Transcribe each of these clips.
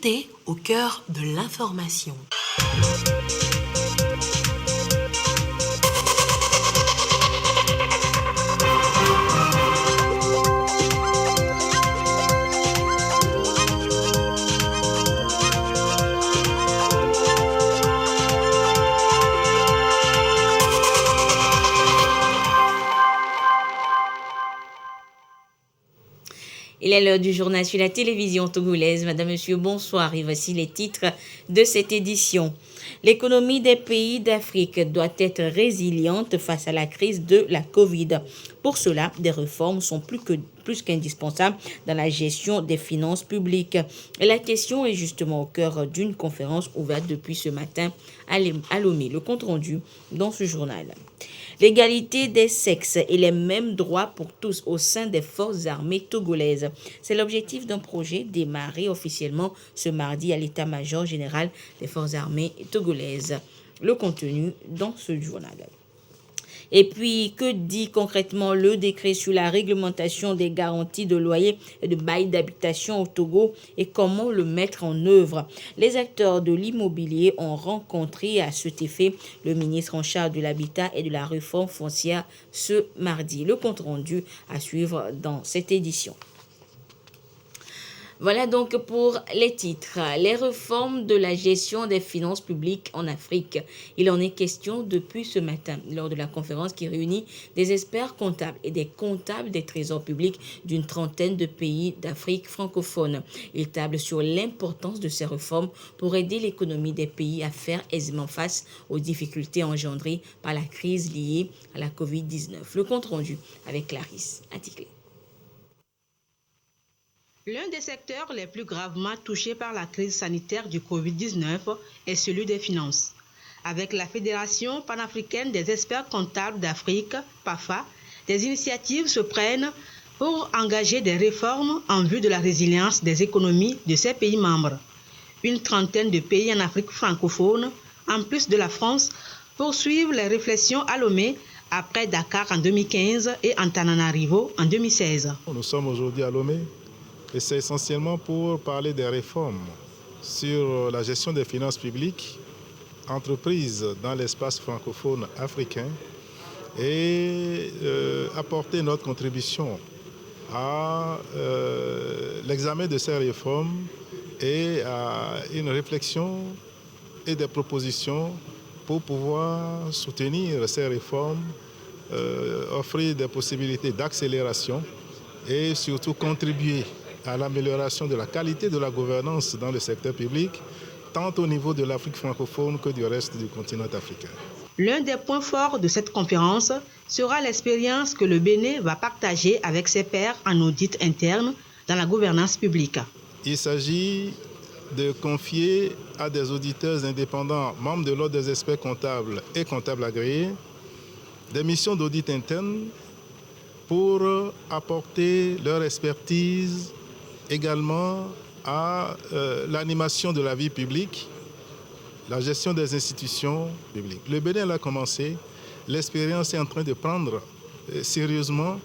Vérité au cœur de l'information. Il est l'heure du journal sur la télévision togolaise. Madame, Monsieur, bonsoir. Et voici les titres de cette édition. L'économie des pays d'Afrique doit être résiliente face à la crise de la Covid. Pour cela, des réformes sont plus qu'indispensables dans la gestion des finances publiques. Et la question est justement au cœur d'une conférence ouverte depuis ce matin à Lomé. Le compte rendu dans ce journal. L'égalité des sexes et les mêmes droits pour tous au sein des forces armées togolaises. C'est l'objectif d'un projet démarré officiellement ce mardi à l'état-major général des forces armées togolaises. Le contenu dans ce journal. Et puis, que dit concrètement le décret sur la réglementation des garanties de loyer et de bail d'habitation au Togo et comment le mettre en œuvre? Les acteurs de l'immobilier ont rencontré à cet effet le ministre en charge de l'habitat et de la réforme foncière ce mardi. Le compte rendu à suivre dans cette édition. Voilà donc pour les titres. Les réformes de la gestion des finances publiques en Afrique. Il en est question depuis ce matin lors de la conférence qui réunit des experts comptables et des comptables des trésors publics d'une trentaine de pays d'Afrique francophone. Ils tablent sur l'importance de ces réformes pour aider l'économie des pays à faire aisément face aux difficultés engendrées par la crise liée à la Covid-19. Le compte rendu avec Clarisse Atticlé. L'un des secteurs les plus gravement touchés par la crise sanitaire du Covid-19 est celui des finances. Avec la Fédération panafricaine des experts comptables d'Afrique, PAFA, des initiatives se prennent pour engager des réformes en vue de la résilience des économies de ces pays membres. Une trentaine de pays en Afrique francophone, en plus de la France, poursuivent les réflexions à Lomé après Dakar en 2015 et Antananarivo en 2016. Nous sommes aujourd'hui à Lomé. Et c'est essentiellement pour parler des réformes sur la gestion des finances publiques entreprises dans l'espace francophone africain et apporter notre contribution à l'examen de ces réformes et à une réflexion et des propositions pour pouvoir soutenir ces réformes, offrir des possibilités d'accélération et surtout contribuer à l'amélioration de la qualité de la gouvernance dans le secteur public, tant au niveau de l'Afrique francophone que du reste du continent africain. L'un des points forts de cette conférence sera l'expérience que le Bénin va partager avec ses pairs en audit interne dans la gouvernance publique. Il s'agit de confier à des auditeurs indépendants, membres de l'ordre des experts comptables et comptables agréés, des missions d'audit interne pour apporter leur expertise également à l'animation de la vie publique, la gestion des institutions publiques. Le Bénin l'a commencé, l'expérience est en train de prendre sérieusement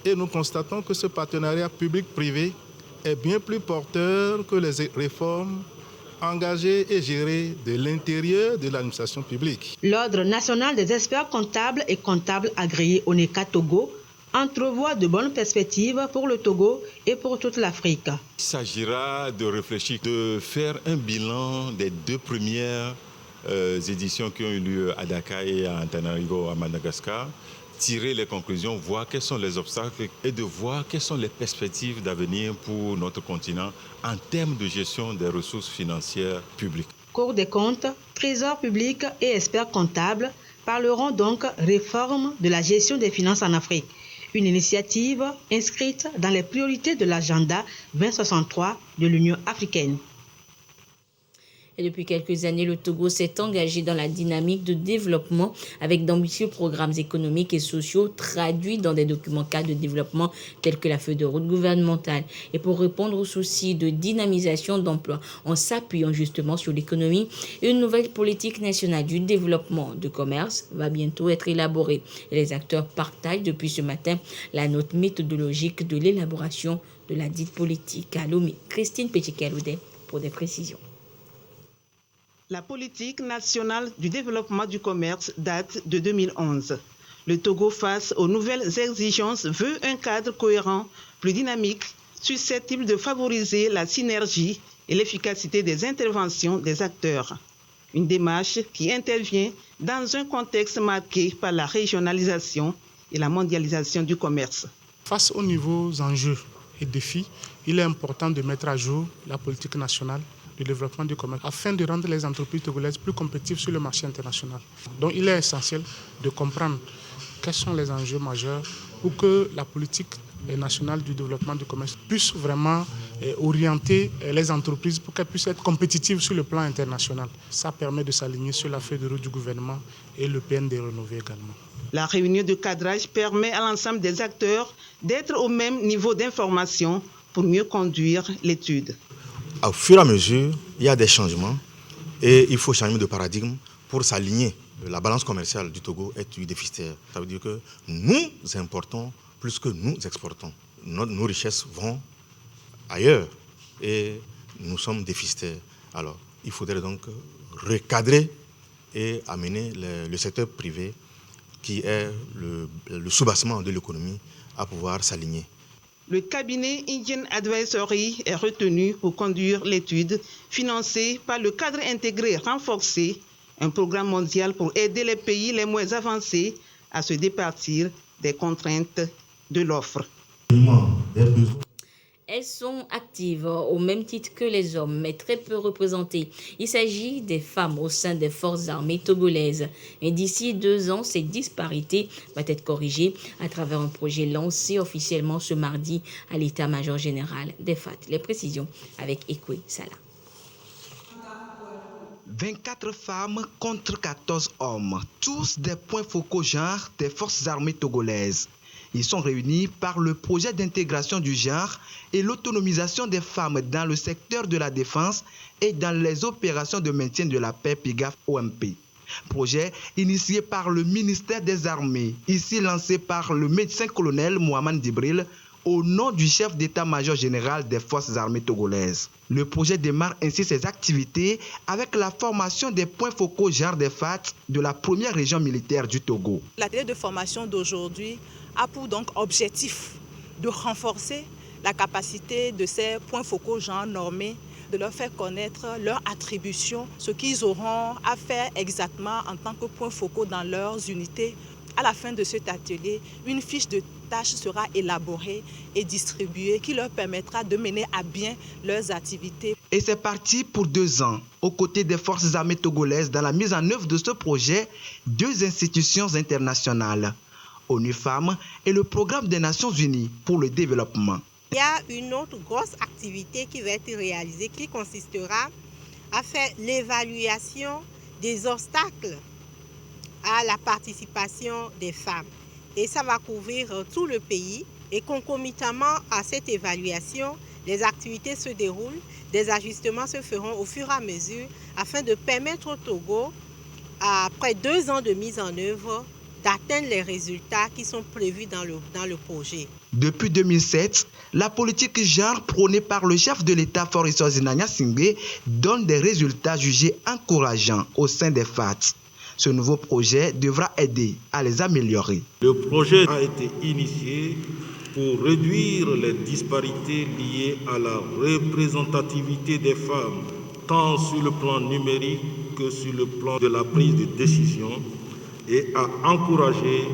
et nous constatons que ce partenariat public-privé est bien plus porteur que les réformes engagées et gérées de l'intérieur de l'administration publique. L'Ordre national des experts comptables et comptables agréés ONECA Togo entrevoit de bonnes perspectives pour le Togo et pour toute l'Afrique. Il s'agira de réfléchir, de faire un bilan des deux premières éditions qui ont eu lieu à Dakar et à Antananarivo à Madagascar, tirer les conclusions, voir quels sont les obstacles et de voir quelles sont les perspectives d'avenir pour notre continent en termes de gestion des ressources financières publiques. Cour des comptes, Trésor public et experts comptables parleront donc réforme de la gestion des finances en Afrique. Une initiative inscrite dans les priorités de l'agenda 2063 de l'Union africaine. Et depuis quelques années, le Togo s'est engagé dans la dynamique de développement avec d'ambitieux programmes économiques et sociaux traduits dans des documents cadres de développement tels que la feuille de route gouvernementale. Et pour répondre aux soucis de dynamisation d'emploi en s'appuyant justement sur l'économie, une nouvelle politique nationale du développement de commerce va bientôt être élaborée. Et les acteurs partagent depuis ce matin la note méthodologique de l'élaboration de la dite politique. À Lomé, Christine Péticaloudet pour des précisions. La politique nationale du développement du commerce date de 2011. Le Togo, face aux nouvelles exigences, veut un cadre cohérent, plus dynamique, susceptible de favoriser la synergie et l'efficacité des interventions des acteurs. Une démarche qui intervient dans un contexte marqué par la régionalisation et la mondialisation du commerce. Face aux nouveaux enjeux et défis, il est important de mettre à jour la politique nationale du développement du commerce afin de rendre les entreprises togolaises plus compétitives sur le marché international. Donc il est essentiel de comprendre quels sont les enjeux majeurs pour que la politique nationale du développement du commerce puisse vraiment orienter les entreprises pour qu'elles puissent être compétitives sur le plan international. Ça permet de s'aligner sur la feuille de route du gouvernement et le PND rénové également. La réunion de cadrage permet à l'ensemble des acteurs d'être au même niveau d'information pour mieux conduire l'étude. Au fur et à mesure, il y a des changements et il faut changer de paradigme pour s'aligner. La balance commerciale du Togo est déficitaire. Ça veut dire que nous importons plus que nous exportons. Nos richesses vont ailleurs et nous sommes déficitaires. Alors, il faudrait donc recadrer et amener le secteur privé, qui est le soubassement de l'économie, à pouvoir s'aligner. Le cabinet Indian Advisory est retenu pour conduire l'étude financée par le cadre intégré renforcé, un programme mondial pour aider les pays les moins avancés à se départir des contraintes de l'offre. Elles sont actives au même titre que les hommes, mais très peu représentées. Il s'agit des femmes au sein des forces armées togolaises. Et d'ici 2 ans, cette disparité va être corrigée à travers un projet lancé officiellement ce mardi à l'état-major général des FAT. Les précisions avec Ekwe Salah. 24 femmes contre 14 hommes, tous des points focaux genre des forces armées togolaises. Ils sont réunis par le projet d'intégration du genre et l'autonomisation des femmes dans le secteur de la défense et dans les opérations de maintien de la paix PIGAF-OMP. Projet initié par le ministère des Armées, ici lancé par le médecin-colonel Mohamed Dibril au nom du chef d'état-major général des forces armées togolaises. Le projet démarre ainsi ses activités avec la formation des points focaux genre des FAT de la première région militaire du Togo. L'atelier de formation d'aujourd'hui a pour donc objectif de renforcer la capacité de ces points focaux genre normés, de leur faire connaître leurs attributions, ce qu'ils auront à faire exactement en tant que points focaux dans leurs unités. À la fin de cet atelier, une fiche de tâches sera élaborée et distribuée qui leur permettra de mener à bien leurs activités. Et c'est parti pour 2 ans. Aux côtés des forces armées togolaises dans la mise en œuvre de ce projet, 2 institutions internationales, ONU Femmes et le Programme des Nations Unies pour le développement. Il y a une autre grosse activité qui va être réalisée qui consistera à faire l'évaluation des obstacles à la participation des femmes. Et ça va couvrir tout le pays. Et concomitamment à cette évaluation, les activités se déroulent, des ajustements se feront au fur et à mesure afin de permettre au Togo, après 2 ans de mise en œuvre, d'atteindre les résultats qui sont prévus dans le projet. Depuis 2007, la politique genre prônée par le chef de l'État Faure Zinania Singbe donne des résultats jugés encourageants au sein des FAT. Ce nouveau projet devra aider à les améliorer. Le projet a été initié pour réduire les disparités liées à la représentativité des femmes, tant sur le plan numérique que sur le plan de la prise de décision, et à encourager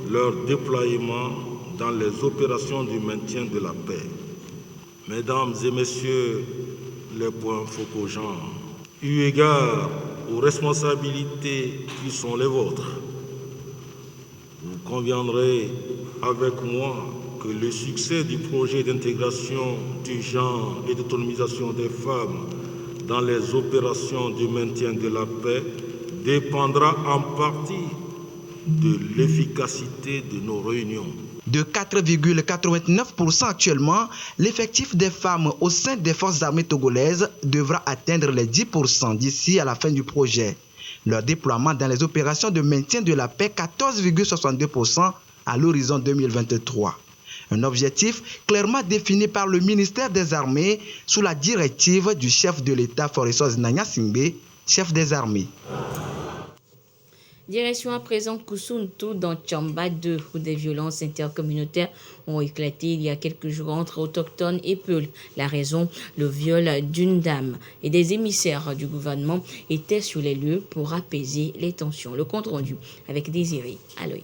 leur déploiement dans les opérations du maintien de la paix. Mesdames et messieurs, les points focaux genre, eu égard aux responsabilités qui sont les vôtres, vous conviendrez avec moi que le succès du projet d'intégration du genre et d'autonomisation des femmes dans les opérations du maintien de la paix dépendra en partie de l'efficacité de nos réunions. De 4,89% actuellement, l'effectif des femmes au sein des forces armées togolaises devra atteindre les 10% d'ici à la fin du projet. Leur déploiement dans les opérations de maintien de la paix, 14,62% à l'horizon 2023. Un objectif clairement défini par le ministère des Armées sous la directive du chef de l'État Foresos Nanya Singbe, chef des armées. Direction à présent Kusuntu dans Tchamba 2 où des violences intercommunautaires ont éclaté il y a quelques jours entre autochtones et Peuls. La raison, le viol d'une dame et des émissaires du gouvernement étaient sur les lieux pour apaiser les tensions. Le compte rendu avec Désiré Aloy.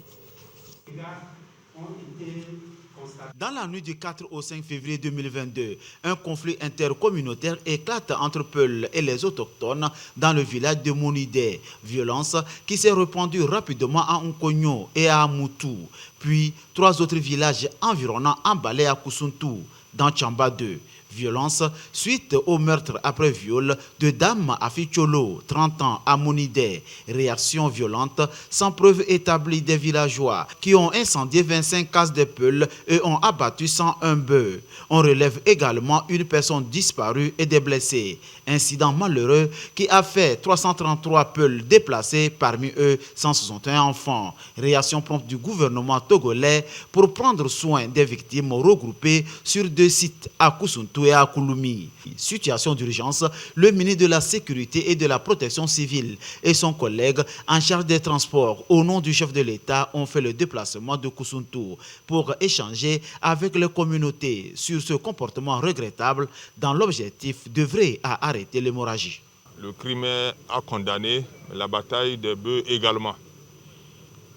Dans la nuit du 4 au 5 février 2022, un conflit intercommunautaire éclate entre Peuls et les autochtones dans le village de Monidé. Violence qui s'est répandue rapidement à Nkonyo et à Moutou, puis 3 autres villages environnants emballés à Kusuntu, dans Tchamba 2. Violence suite au meurtre après viol de Dame Aficholo, 30 ans, à Monidé. Réaction violente sans preuve établie des villageois qui ont incendié 25 cases de Peuls et ont abattu 101 bœufs. On relève également une personne disparue et des blessés. Incident malheureux qui a fait 333 Peuls déplacés, parmi eux 161 enfants. Réaction prompte du gouvernement togolais pour prendre soin des victimes regroupées sur 2 sites à Kusuntu et à Kouloumi. Situation d'urgence, le ministre de la Sécurité et de la Protection civile et son collègue en charge des transports au nom du chef de l'État ont fait le déplacement de Kusuntu pour échanger avec les communautés sur ce comportement regrettable dans l'objectif d'œuvrer à arrêter l'hémorragie. Le Crimée a condamné la bataille des bœufs également.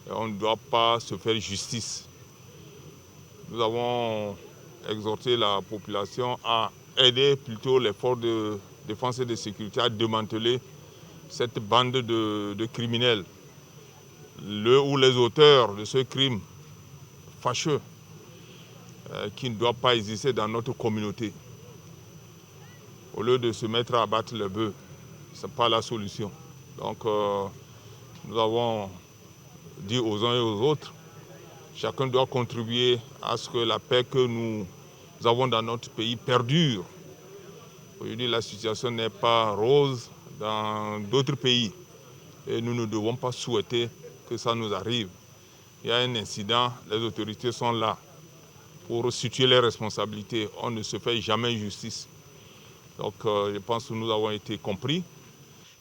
Et on ne doit pas se faire justice. Nous avons exhorter la population à aider plutôt les forces de défense et de sécurité à démanteler cette bande de criminels. Le ou les auteurs de ce crime fâcheux qui ne doit pas exister dans notre communauté. Au lieu de se mettre à abattre les bœufs, ce n'est pas la solution. Donc nous avons dit aux uns et aux autres, chacun doit contribuer à ce que la paix que nous avons dans notre pays perdure. Aujourd'hui, la situation n'est pas rose dans d'autres pays et nous ne devons pas souhaiter que ça nous arrive. Il y a un incident, les autorités sont là pour situer les responsabilités. On ne se fait jamais justice. Donc je pense que nous avons été compris.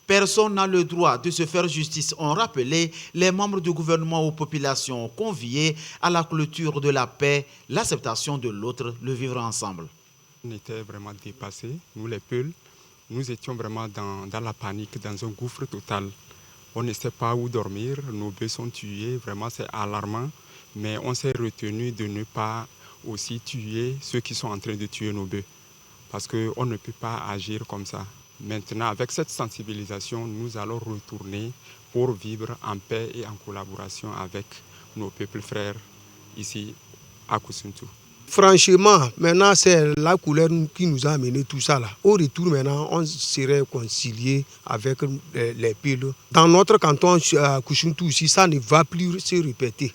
Personne n'a le droit de se faire justice, ont rappelé les membres du gouvernement aux populations conviées à la clôture de la paix, l'acceptation de l'autre, le vivre ensemble. On était vraiment dépassés, nous les Peuls, nous étions vraiment dans la panique, dans un gouffre total. On ne sait pas où dormir, nos bœufs sont tués, vraiment c'est alarmant, mais on s'est retenu de ne pas aussi tuer ceux qui sont en train de tuer nos bœufs, parce qu'on ne peut pas agir comme ça. Maintenant, avec cette sensibilisation, nous allons retourner pour vivre en paix et en collaboration avec nos peuples frères ici à Kusuntu. Franchement, maintenant, c'est la couleur qui nous a amené tout ça là. Au retour, maintenant, on serait réconcilié avec les Peuls. Dans notre canton, à Kusuntu aussi, ça ne va plus se répéter.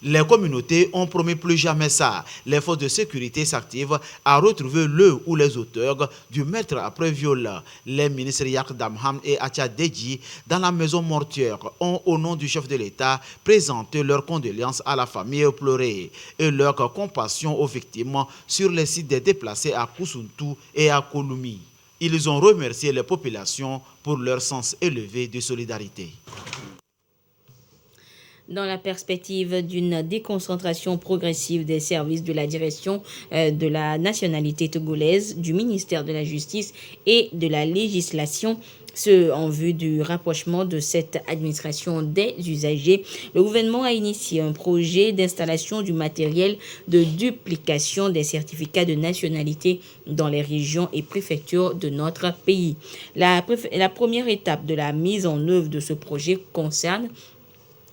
Les communautés ont promis plus jamais ça. Les forces de sécurité s'activent à retrouver le ou les auteurs du meurtre après viol. Les ministres Yak Damham et Acha Deji, dans la maison mortuaire, ont, au nom du chef de l'État, présenté leurs condoléances à la famille éplorée et leur compassion aux victimes sur les sites des déplacés à Kusuntu et à Kouloumi. Ils ont remercié les populations pour leur sens élevé de solidarité. Dans la perspective d'une déconcentration progressive des services de la direction de la nationalité togolaise, du ministère de la Justice et de la législation, ce en vue du rapprochement de cette administration des usagers, le gouvernement a initié un projet d'installation du matériel de duplication des certificats de nationalité dans les régions et préfectures de notre pays. La première étape de la mise en œuvre de ce projet concerne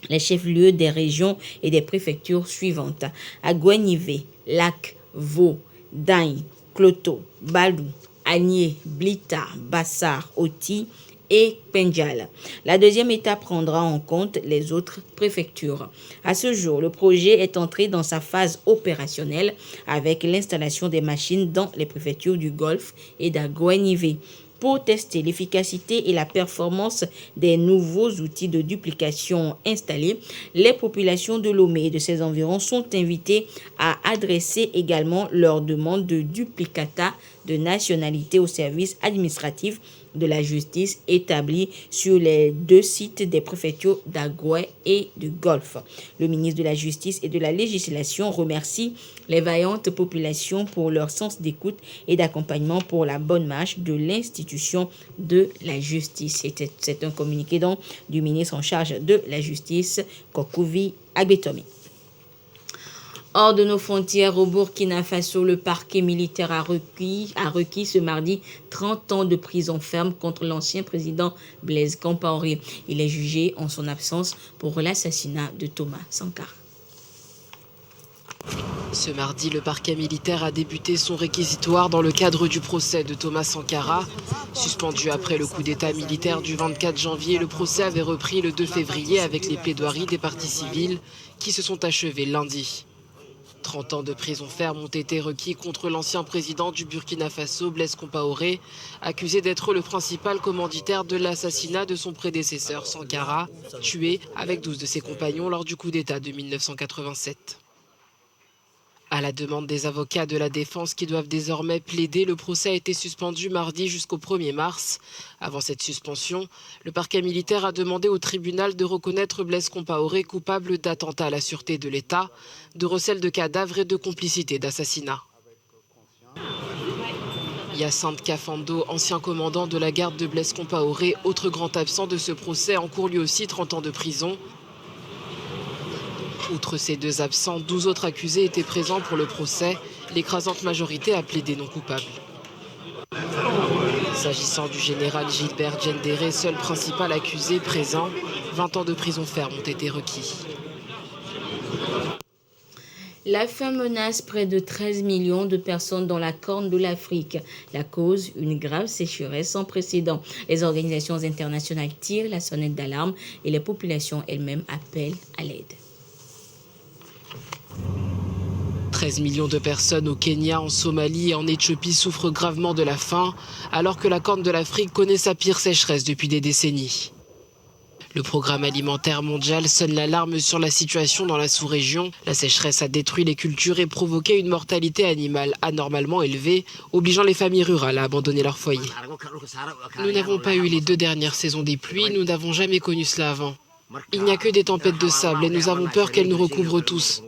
les chefs-lieux des régions et des préfectures suivantes: Agouanivé, Lac, Vaud, Dagne, Kloto, Balou, Agné, Blita, Bassar, Oti et Pendjal. La deuxième étape prendra en compte les autres préfectures. À ce jour, le projet est entré dans sa phase opérationnelle avec l'installation des machines dans les préfectures du Golfe et d'Agouanivé. pour tester l'efficacité et la performance des nouveaux outils de duplication installés. Les populations de Lomé et de ses environs sont invitées à adresser également leurs demandes de duplicata de nationalité au service administratif de la justice établi sur les 2 sites des préfectures d'Agoué et de Golfe. Le ministre de la Justice et de la Législation remercie les vaillantes populations pour leur sens d'écoute et d'accompagnement pour la bonne marche de l'institution de la justice. C'est un communiqué donc du ministre en charge de la justice, Kokouvi Agbetomi. Hors de nos frontières, au Burkina Faso, le parquet militaire a requis ce mardi 30 ans de prison ferme contre l'ancien président Blaise Compaoré. Il est jugé en son absence pour l'assassinat de Thomas Sankara. Ce mardi, le parquet militaire a débuté son réquisitoire dans le cadre du procès de Thomas Sankara. Suspendu après le coup d'état militaire du 24 janvier, le procès avait repris le 2 février avec les plaidoiries des parties civiles qui se sont achevées lundi. 30 ans de prison ferme ont été requis contre l'ancien président du Burkina Faso, Blaise Compaoré, accusé d'être le principal commanditaire de l'assassinat de son prédécesseur Sankara, tué avec 12 de ses compagnons lors du coup d'état de 1987. À la demande des avocats de la défense qui doivent désormais plaider, le procès a été suspendu mardi jusqu'au 1er mars. Avant cette suspension, le parquet militaire a demandé au tribunal de reconnaître Blaise Compaoré coupable d'attentat à la sûreté de l'État, de recel de cadavres et de complicité d'assassinat. Hyacinthe Kafando, ancien commandant de la garde de Blaise Compaoré, autre grand absent de ce procès, encourt lui aussi 30 ans de prison. Outre ces 2 absents, 12 autres accusés étaient présents pour le procès. L'écrasante majorité a plaidé non coupable. S'agissant du général Gilbert Diendéré, seul principal accusé présent, 20 ans de prison ferme ont été requis. La faim menace près de 13 millions de personnes dans la Corne de l'Afrique. La cause, une grave sécheresse sans précédent. Les organisations internationales tirent la sonnette d'alarme et les populations elles-mêmes appellent à l'aide. 13 millions de personnes au Kenya, en Somalie et en Éthiopie souffrent gravement de la faim, alors que la Corne de l'Afrique connaît sa pire sécheresse depuis des décennies. Le programme alimentaire mondial sonne l'alarme sur la situation dans la sous-région. La sécheresse a détruit les cultures et provoqué une mortalité animale anormalement élevée, obligeant les familles rurales à abandonner leur foyer. Nous n'avons pas eu les 2 dernières saisons des pluies, nous n'avons jamais connu cela avant. Il n'y a que des tempêtes de sable et nous avons peur qu'elles nous recouvrent tous.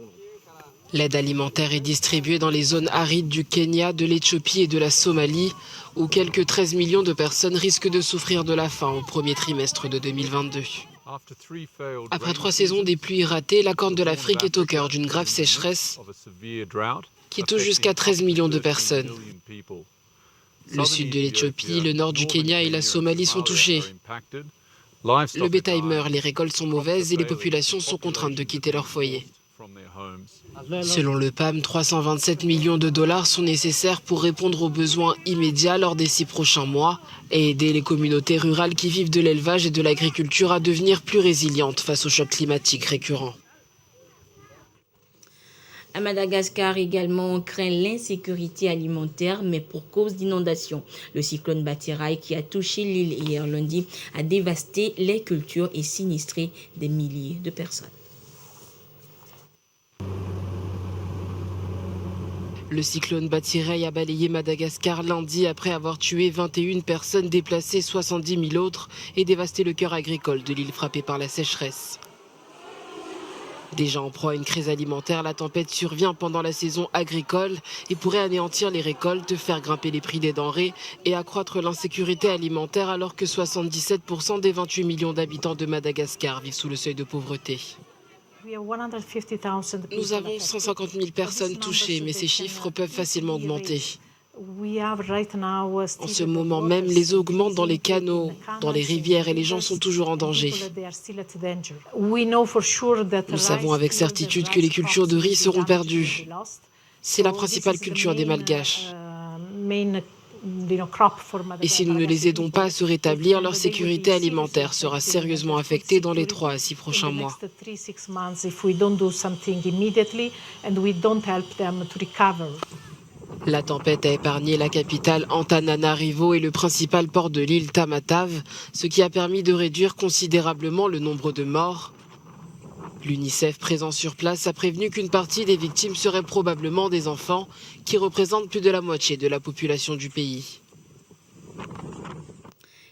L'aide alimentaire est distribuée dans les zones arides du Kenya, de l'Éthiopie et de la Somalie, où quelques 13 millions de personnes risquent de souffrir de la faim au premier trimestre de 2022. Après 3 saisons des pluies ratées, la Corne de l'Afrique est au cœur d'une grave sécheresse qui touche jusqu'à 13 millions de personnes. Le sud de l'Éthiopie, le nord du Kenya et la Somalie sont touchés. Le bétail meurt, les récoltes sont mauvaises et les populations sont contraintes de quitter leur foyer. Selon le PAM, 327 millions de dollars sont nécessaires pour répondre aux besoins immédiats lors des 6 prochains mois et aider les communautés rurales qui vivent de l'élevage et de l'agriculture à devenir plus résilientes face aux chocs climatiques récurrents. À Madagascar également, on craint l'insécurité alimentaire, mais pour cause d'inondation. Le cyclone Batirai qui a touché l'île hier lundi a dévasté les cultures et sinistré des milliers de personnes. Le cyclone Batirai a balayé Madagascar lundi après avoir tué 21 personnes, déplacé 70 000 autres et dévasté le cœur agricole de l'île frappée par la sécheresse. Déjà en proie à une crise alimentaire, la tempête survient pendant la saison agricole et pourrait anéantir les récoltes, faire grimper les prix des denrées et accroître l'insécurité alimentaire alors que 77% des 28 millions d'habitants de Madagascar vivent sous le seuil de pauvreté. Nous avons 150 000 personnes touchées, mais ces chiffres peuvent facilement augmenter. En ce moment même, les eaux augmentent dans les canaux, dans les rivières et les gens sont toujours en danger. Nous savons avec certitude que les cultures de riz seront perdues. C'est la principale culture des Malgaches. Et si nous ne les aidons pas à se rétablir, leur sécurité alimentaire sera sérieusement affectée dans les 3 à 6 prochains mois. La tempête a épargné la capitale Antananarivo et le principal port de l'île Tamatave, ce qui a permis de réduire considérablement le nombre de morts. L'UNICEF présent sur place a prévenu qu'une partie des victimes seraient probablement des enfants, qui représentent plus de la moitié de la population du pays.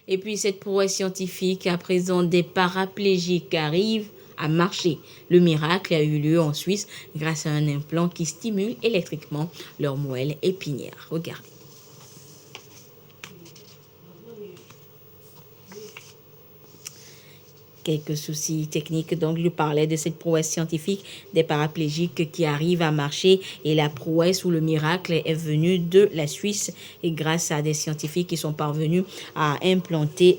Et puis cette prouesse scientifique, à présent des paraplégiques arrivent à marcher. Le miracle a eu lieu en Suisse grâce à un implant qui stimule électriquement leur moelle épinière. Regardez. Quelques soucis techniques, donc je parlais de cette prouesse scientifique des paraplégiques qui arrivent à marcher, et la prouesse ou le miracle est venu de la Suisse et grâce à des scientifiques qui sont parvenus à implanter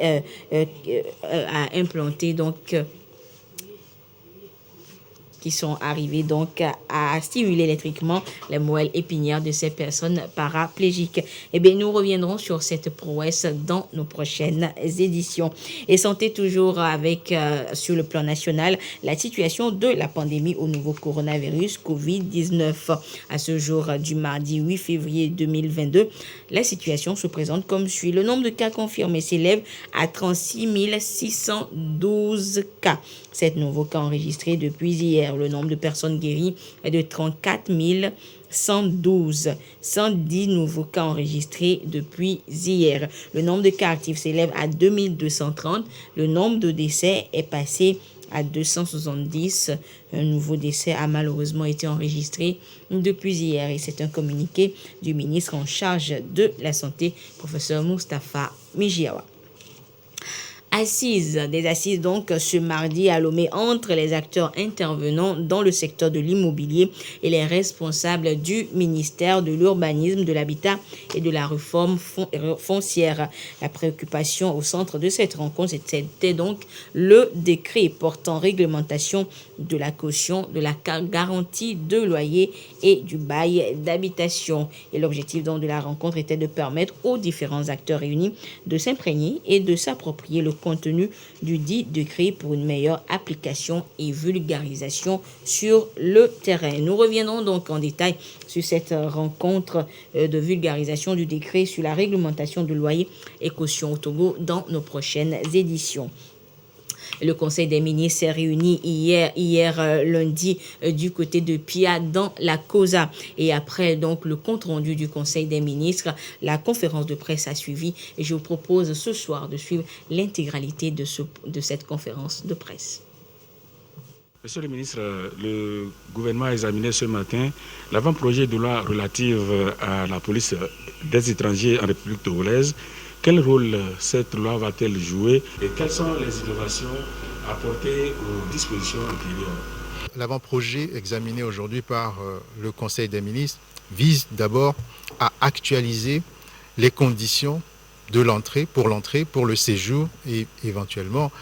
qui sont arrivés donc à stimuler électriquement les moelles épinières de ces personnes paraplégiques. Eh bien, nous reviendrons sur cette prouesse dans nos prochaines éditions. Et santé toujours avec, sur le plan national, la situation de la pandémie au nouveau coronavirus Covid-19. À ce jour du mardi 8 février 2022, la situation se présente comme suit. Le nombre de cas confirmés s'élève à 36 612 cas. 7 nouveaux cas enregistrés depuis hier. Le nombre de personnes guéries est de 34 112. 110 nouveaux cas enregistrés depuis hier. Le nombre de cas actifs s'élève à 2230. Le nombre de décès est passé à 270. Un nouveau décès a malheureusement été enregistré depuis hier. Et c'est un communiqué du ministre en charge de la Santé, professeur Moustapha Mijiawa. Des assises donc ce mardi à Lomé entre les acteurs intervenant dans le secteur de l'immobilier et les responsables du ministère de l'Urbanisme, de l'Habitat et de la Réforme foncière. La préoccupation au centre de cette rencontre, c'était donc le décret portant réglementation de la caution, de la garantie de loyer et du bail d'habitation. Et l'objectif donc de la rencontre était de permettre aux différents acteurs réunis de s'imprégner et de s'approprier le contenu du dit décret pour une meilleure application et vulgarisation sur le terrain. Nous reviendrons donc en détail sur cette rencontre de vulgarisation du décret sur la réglementation de loyer et caution au Togo dans nos prochaines éditions. Le Conseil des ministres s'est réuni hier lundi du côté de Pia dans la Cosa. Et après donc le compte-rendu du Conseil des ministres, la conférence de presse a suivi. Et je vous propose ce soir de suivre l'intégralité de cette conférence de presse. Monsieur le ministre, le gouvernement a examiné ce matin l'avant-projet de loi relative à la police des étrangers en République togolaise. Quel rôle cette loi va-t-elle jouer et quelles sont les innovations apportées aux dispositions antérieures? L'avant-projet examiné aujourd'hui par le Conseil des ministres vise d'abord à actualiser les conditions de l'entrée, pour le séjour et éventuellement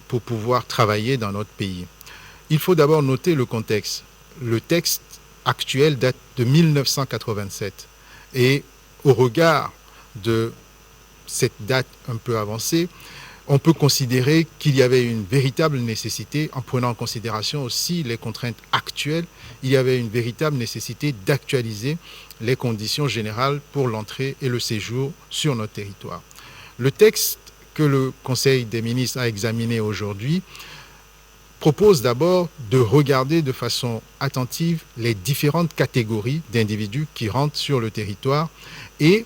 pour pouvoir travailler dans notre pays. Il faut d'abord noter le contexte. Le texte actuel date de 1987 et au regard de cette date un peu avancée, on peut considérer qu'il y avait une véritable nécessité, en prenant en considération aussi les contraintes actuelles, il y avait une véritable nécessité d'actualiser les conditions générales pour l'entrée et le séjour sur notre territoire. Le texte que le Conseil des ministres a examiné aujourd'hui propose d'abord de regarder de façon attentive les différentes catégories d'individus qui rentrent sur le territoire et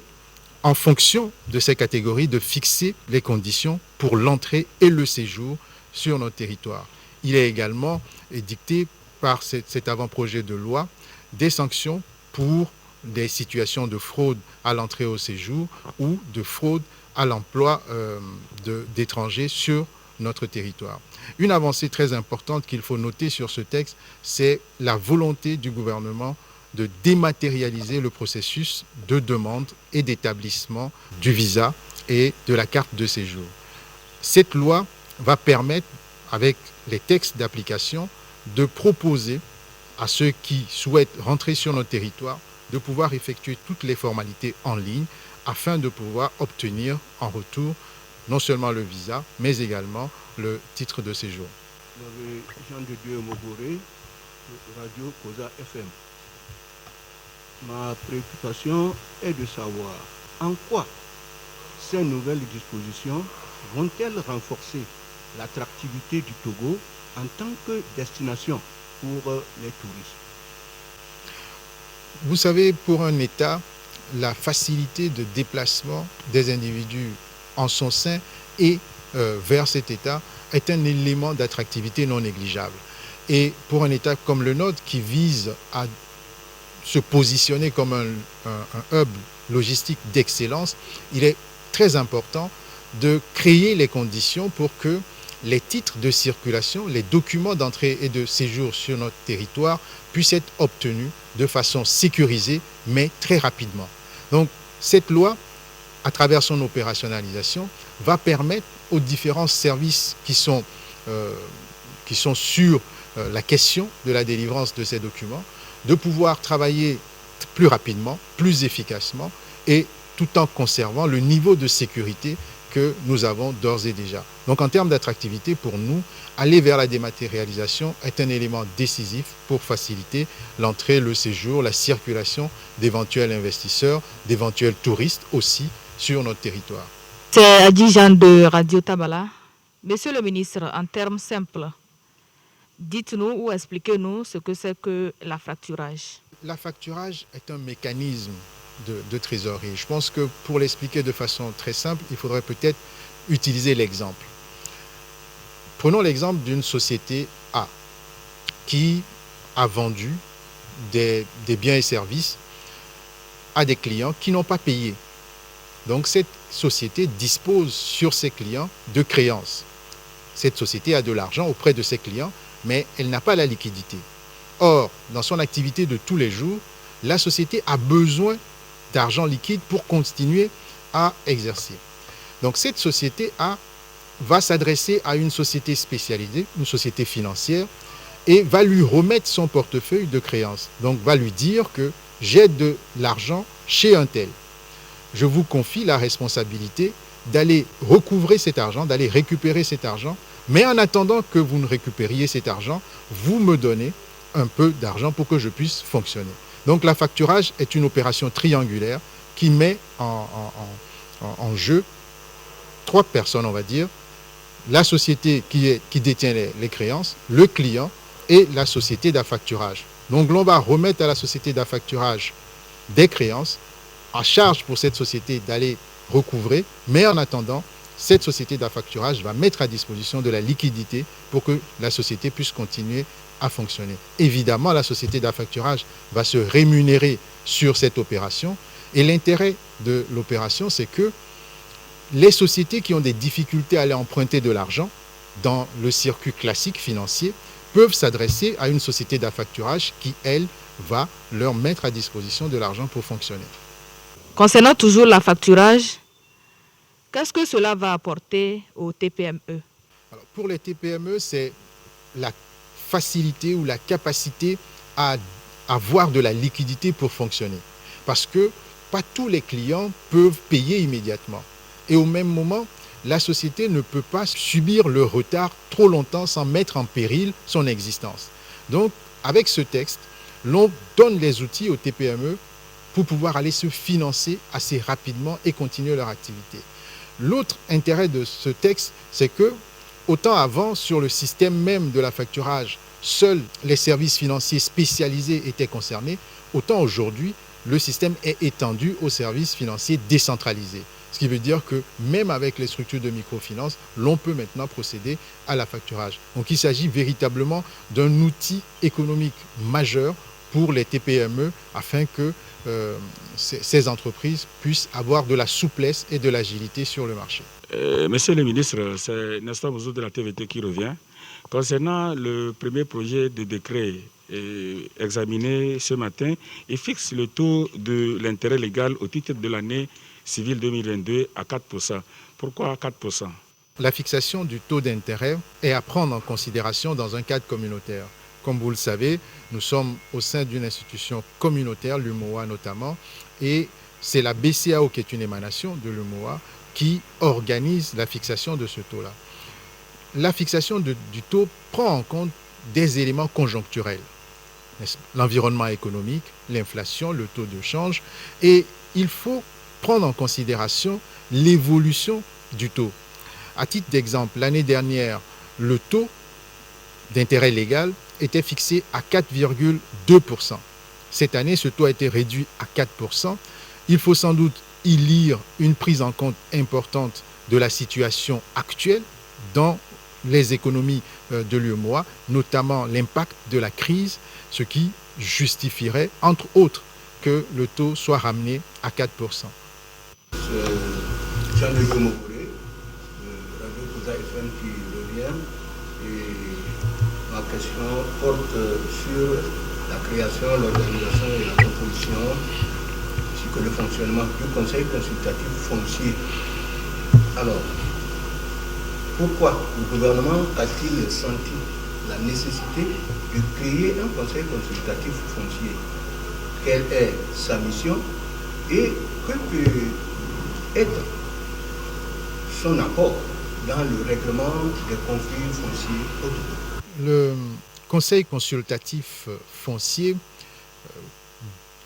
en fonction de ces catégories, de fixer les conditions pour l'entrée et le séjour sur notre territoire. Il est également dicté par cet avant-projet de loi des sanctions pour des situations de fraude à l'entrée au séjour ou de fraude à l'emploi d'étrangers sur notre territoire. Une avancée très importante qu'il faut noter sur ce texte, c'est la volonté du gouvernement de dématérialiser le processus de demande et d'établissement du visa et de la carte de séjour. Cette loi va permettre, avec les textes d'application, de proposer à ceux qui souhaitent rentrer sur notre territoire de pouvoir effectuer toutes les formalités en ligne afin de pouvoir obtenir en retour non seulement le visa, mais également le titre de séjour. Jean de Dieu Mogoré, Radio Cosa FM. Ma préoccupation est de savoir en quoi ces nouvelles dispositions vont-elles renforcer l'attractivité du Togo en tant que destination pour les touristes. Vous savez, pour un État, la facilité de déplacement des individus en son sein et vers cet État est un élément d'attractivité non négligeable. Et pour un État comme le nôtre qui vise à se positionner comme un hub logistique d'excellence, il est très important de créer les conditions pour que les titres de circulation, les documents d'entrée et de séjour sur notre territoire puissent être obtenus de façon sécurisée, mais très rapidement. Donc, cette loi, à travers son opérationnalisation, va permettre aux différents services qui sont sur la question de la délivrance de ces documents de pouvoir travailler plus rapidement, plus efficacement et tout en conservant le niveau de sécurité que nous avons d'ores et déjà. Donc en termes d'attractivité, pour nous, aller vers la dématérialisation est un élément décisif pour faciliter l'entrée, le séjour, la circulation d'éventuels investisseurs, d'éventuels touristes aussi sur notre territoire. C'est Adi Jean de Radio Tabala. Monsieur le ministre, en termes simples, dites-nous ou expliquez-nous ce que c'est que l'affacturage. L'affacturage est un mécanisme de trésorerie. Je pense que pour l'expliquer de façon très simple, il faudrait peut-être utiliser l'exemple. Prenons l'exemple d'une société A qui a vendu des biens et services à des clients qui n'ont pas payé. Donc cette société dispose sur ses clients de créances. Cette société a de l'argent auprès de ses clients, mais elle n'a pas la liquidité. Or, dans son activité de tous les jours, la société a besoin d'argent liquide pour continuer à exercer. Donc cette société A va s'adresser à une société spécialisée, une société financière, et va lui remettre son portefeuille de créances. Donc va lui dire que j'ai de l'argent chez un tel. Je vous confie la responsabilité d'aller recouvrer cet argent, d'aller récupérer cet argent, mais en attendant que vous ne récupériez cet argent, vous me donnez un peu d'argent pour que je puisse fonctionner. Donc l'affacturage est une opération triangulaire qui met en jeu trois personnes, on va dire, la société qui détient les créances, le client et la société d'affacturage. Donc l'on va remettre à la société d'affacturage des créances, à charge pour cette société d'aller recouvrer, mais en attendant, cette société d'affacturage va mettre à disposition de la liquidité pour que la société puisse continuer à fonctionner. Évidemment, la société d'affacturage va se rémunérer sur cette opération et l'intérêt de l'opération, c'est que les sociétés qui ont des difficultés à aller emprunter de l'argent dans le circuit classique financier peuvent s'adresser à une société d'affacturage qui, elle, va leur mettre à disposition de l'argent pour fonctionner. Concernant toujours l'affacturage, qu'est-ce que cela va apporter aux TPME? Alors, pour les TPME, c'est la facilité ou la capacité à avoir de la liquidité pour fonctionner. Parce que pas tous les clients peuvent payer immédiatement. Et au même moment, la société ne peut pas subir le retard trop longtemps sans mettre en péril son existence. Donc, avec ce texte, l'on donne les outils aux TPME pour pouvoir aller se financer assez rapidement et continuer leur activité. L'autre intérêt de ce texte, c'est que, autant avant, sur le système même de l'affacturage, seuls les services financiers spécialisés étaient concernés, autant aujourd'hui, le système est étendu aux services financiers décentralisés. Ce qui veut dire que même avec les structures de microfinance, l'on peut maintenant procéder à l'affacturage. Donc il s'agit véritablement d'un outil économique majeur pour les TPME afin que ces entreprises puissent avoir de la souplesse et de l'agilité sur le marché. Monsieur le ministre, c'est Nestor Bouzou de la TVT qui revient. Concernant le premier projet de décret examiné ce matin, il fixe le taux de l'intérêt légal au titre de l'année civile 2022 à 4%. Pourquoi 4%? La fixation du taux d'intérêt est à prendre en considération dans un cadre communautaire. Comme vous le savez, nous sommes au sein d'une institution communautaire, l'UMOA notamment, et c'est la BCAO qui est une émanation de l'UMOA qui organise la fixation de ce taux-là. La fixation du taux prend en compte des éléments conjoncturels. l'environnement économique, l'inflation, le taux de change, et il faut prendre en considération l'évolution du taux. À titre d'exemple, l'année dernière, le taux d'intérêt légal était fixé à 4,2%. Cette année, ce taux a été réduit à 4%. Il faut sans doute y lire une prise en compte importante de la situation actuelle dans les économies de l'UEMOA, notamment l'impact de la crise, ce qui justifierait, entre autres, que le taux soit ramené à 4%. Jean-Luc Mouré, Radio Cousa FM qui revient, et ma question porte sur la création, l'organisation et la composition, ainsi que le fonctionnement du Conseil consultatif foncier. Alors, pourquoi le gouvernement a-t-il senti la nécessité de créer un Conseil consultatif foncier? Quelle est sa mission et que peut être son apport dans le règlement des conflits fonciers? Le Conseil consultatif foncier,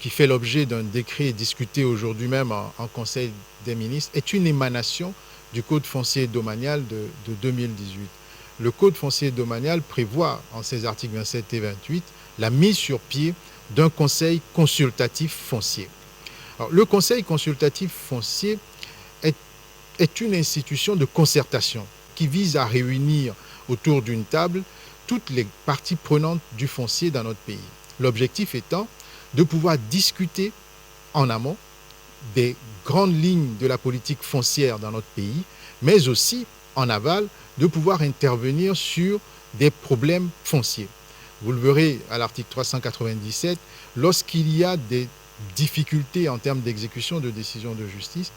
qui fait l'objet d'un décret discuté aujourd'hui même en Conseil des ministres, est une émanation du Code foncier domanial de 2018. Le Code foncier domanial prévoit, en ses articles 27 et 28, la mise sur pied d'un Conseil consultatif foncier. Alors, le Conseil consultatif foncier est une institution de concertation qui vise à réunir autour d'une table toutes les parties prenantes du foncier dans notre pays. L'objectif étant de pouvoir discuter en amont des grandes lignes de la politique foncière dans notre pays, mais aussi en aval de pouvoir intervenir sur des problèmes fonciers. Vous le verrez à l'article 397, lorsqu'il y a des difficultés en termes d'exécution de décisions de justice,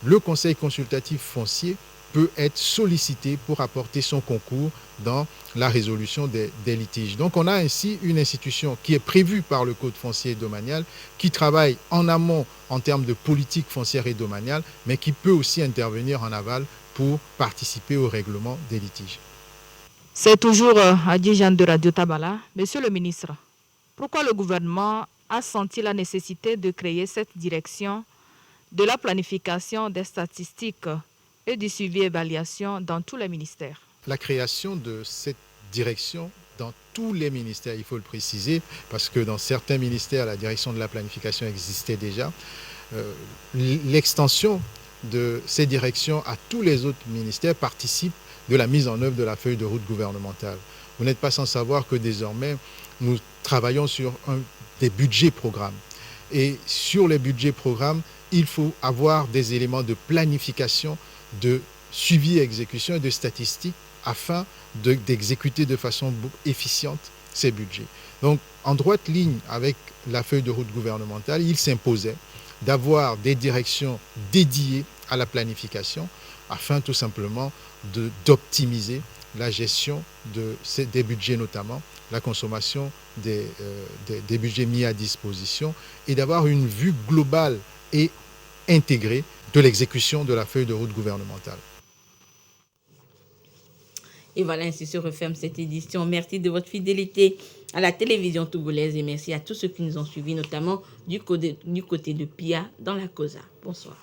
le Conseil consultatif foncier peut être sollicité pour apporter son concours dans la résolution des litiges. Donc on a ainsi une institution qui est prévue par le Code foncier domanial, qui travaille en amont en termes de politique foncière et domaniale, mais qui peut aussi intervenir en aval pour participer au règlement des litiges. C'est toujours Adi Jean de Radio Tabala. Monsieur le ministre, pourquoi le gouvernement a senti la nécessité de créer cette direction de la planification des statistiques et du suivi et évaluation dans tous les ministères? La création de cette direction dans tous les ministères, il faut le préciser, parce que dans certains ministères, la direction de la planification existait déjà. L'extension de ces directions à tous les autres ministères participe de la mise en œuvre de la feuille de route gouvernementale. Vous n'êtes pas sans savoir que désormais, nous travaillons sur des budgets programmes. Et sur les budgets programmes, il faut avoir des éléments de planification, de suivi et exécution et de statistiques afin d'exécuter de façon efficiente ces budgets. Donc, en droite ligne avec la feuille de route gouvernementale, il s'imposait d'avoir des directions dédiées à la planification afin tout simplement d'optimiser la gestion des budgets, notamment la consommation des budgets mis à disposition, et d'avoir une vue globale et intégrée de l'exécution de la feuille de route gouvernementale. Et voilà, ainsi se referme cette édition. Merci de votre fidélité à la télévision togolaise et merci à tous ceux qui nous ont suivis, notamment du côté de Pia dans la Cosa. Bonsoir.